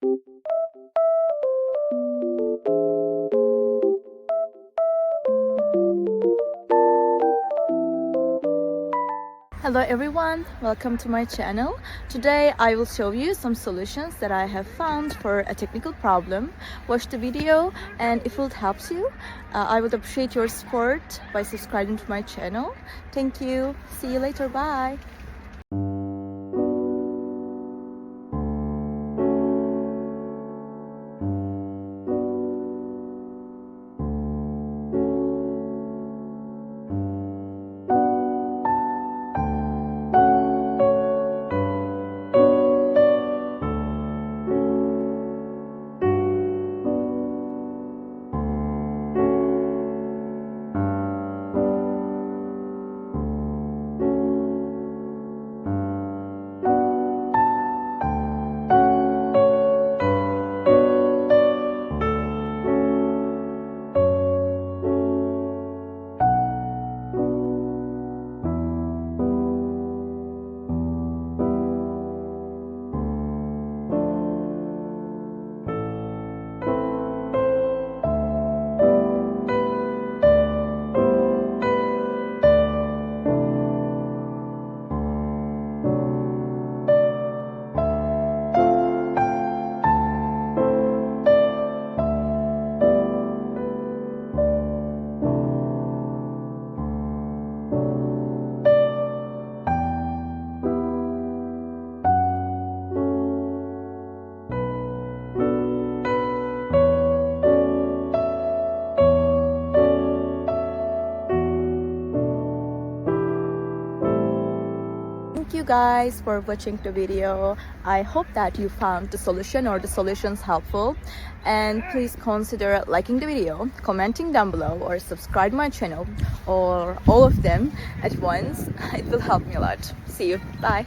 Hello everyone, welcome to my channel. Today I will show you some solutions that I have found for a technical problem. Watch the video, and if it helps you, I would appreciate your support by subscribing to my channel. Thank you. See you later. Bye. Thank you guys for watching the video. I hope that you found the solution or the solutions helpful, and please consider liking the video, commenting down below, or subscribe my channel, or all of them at once. It will help me a lot. See you. Bye.